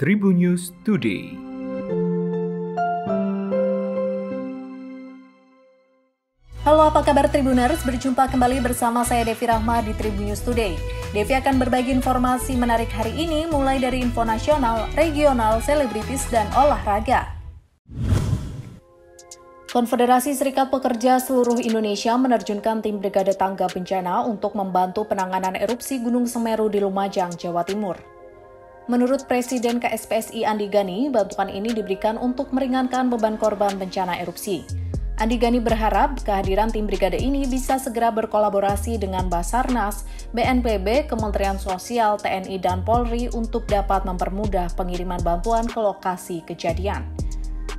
Tribun News Today. Halo, apa kabar Tribuners? Berjumpa kembali bersama saya Devi Rahma di Tribun News Today. Devi akan berbagi informasi menarik hari ini, mulai dari info nasional, regional, selebritis, dan olahraga. Konfederasi Serikat Pekerja seluruh Indonesia menerjunkan tim Brigade Tangga Bencana untuk membantu penanganan erupsi Gunung Semeru di Lumajang, Jawa Timur. Menurut Presiden KSPSI Andi Gani, bantuan ini diberikan untuk meringankan beban korban bencana erupsi. Andi Gani berharap kehadiran tim brigade ini bisa segera berkolaborasi dengan Basarnas, BNPB, Kementerian Sosial, TNI, dan Polri untuk dapat mempermudah pengiriman bantuan ke lokasi kejadian.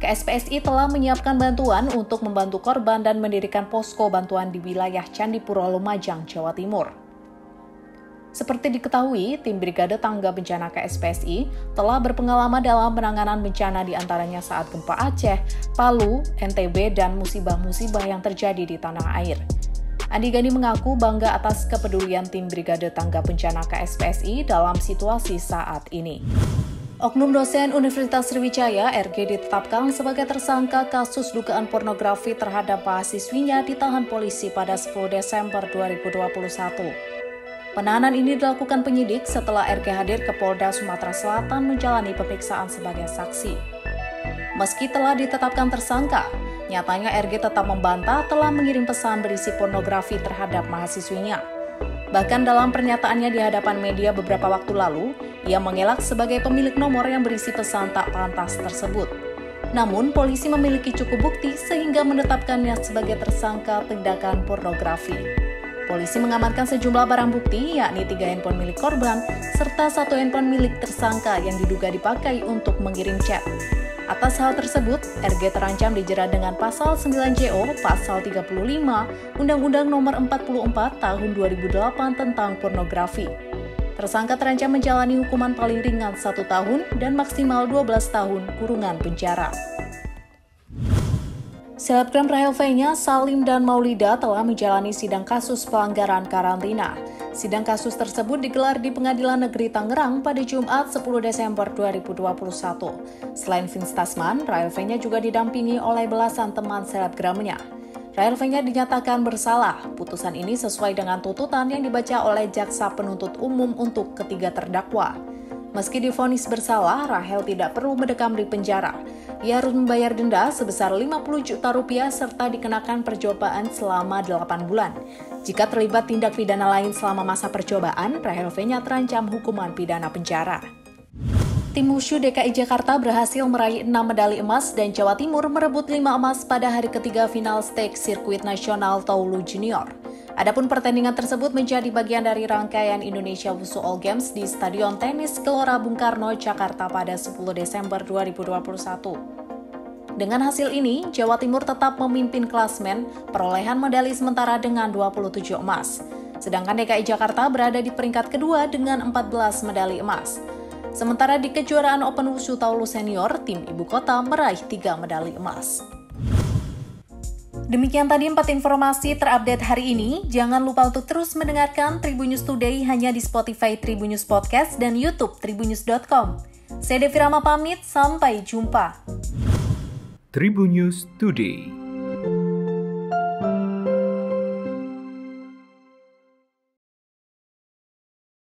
KSPSI telah menyiapkan bantuan untuk membantu korban dan mendirikan posko bantuan di wilayah Candipuro, Lumajang, Jawa Timur. Seperti diketahui, tim Brigade Tangga Bencana KSPSI telah berpengalaman dalam penanganan bencana di antaranya saat gempa Aceh, Palu, NTB, dan musibah-musibah yang terjadi di tanah air. Andi Gani mengaku bangga atas kepedulian tim Brigade Tangga Bencana KSPSI dalam situasi saat ini. Oknum dosen Universitas Sriwijaya, RG, ditetapkan sebagai tersangka kasus dugaan pornografi terhadap mahasiswinya ditahan polisi pada 10 Desember 2021. Penahanan ini dilakukan penyidik setelah RG hadir ke Polda Sumatera Selatan menjalani pemeriksaan sebagai saksi. Meski telah ditetapkan tersangka, nyatanya RG tetap membantah telah mengirim pesan berisi pornografi terhadap mahasiswinya. Bahkan dalam pernyataannya di hadapan media beberapa waktu lalu, ia mengelak sebagai pemilik nomor yang berisi pesan tak pantas tersebut. Namun, polisi memiliki cukup bukti sehingga menetapkannya sebagai tersangka tindakan pornografi. Polisi mengamankan sejumlah barang bukti, yakni 3 handphone milik korban, serta 1 handphone milik tersangka yang diduga dipakai untuk mengirim chat. Atas hal tersebut, RG terancam dijerat dengan Pasal 9JO, Pasal 35, Undang-Undang Nomor 44 Tahun 2008 tentang pornografi. Tersangka terancam menjalani hukuman paling ringan 1 tahun dan maksimal 12 tahun kurungan penjara. Selebgram Rahel V-nya, Salim dan Maulida telah menjalani sidang kasus pelanggaran karantina. Sidang kasus tersebut digelar di Pengadilan Negeri Tangerang pada Jumat 10 Desember 2021. Selain Vince Tasman, Rahel V-nya juga didampingi oleh belasan teman selebgramnya. Rahel V-nya dinyatakan bersalah. Putusan ini sesuai dengan tuntutan yang dibaca oleh Jaksa Penuntut Umum untuk ketiga terdakwa. Meski divonis bersalah, Rahel tidak perlu mendekam di penjara. Ia harus membayar denda sebesar 50 juta rupiah serta dikenakan percobaan selama 8 bulan. Jika terlibat tindak pidana lain selama masa percobaan, Rahel V-nya terancam hukuman pidana penjara. Tim Wushu DKI Jakarta berhasil meraih 6 medali emas dan Jawa Timur merebut 5 emas pada hari ketiga final stage sirkuit nasional Taulu Junior. Adapun pertandingan tersebut menjadi bagian dari rangkaian Indonesia Wushu All Games di Stadion Tenis Gelora Bung Karno, Jakarta pada 10 Desember 2021. Dengan hasil ini, Jawa Timur tetap memimpin klasmen perolehan medali sementara dengan 27 emas. Sedangkan DKI Jakarta berada di peringkat kedua dengan 14 medali emas. Sementara di kejuaraan Open Wushu Taulu Senior, tim ibu kota meraih 3 medali emas. Demikian tadi 4 informasi terupdate hari ini. Jangan lupa untuk terus mendengarkan Tribun News Today hanya di Spotify Tribun News Podcast dan YouTube tribunnews.com. Saya Devi Rahma pamit, sampai jumpa. Tribun News Today.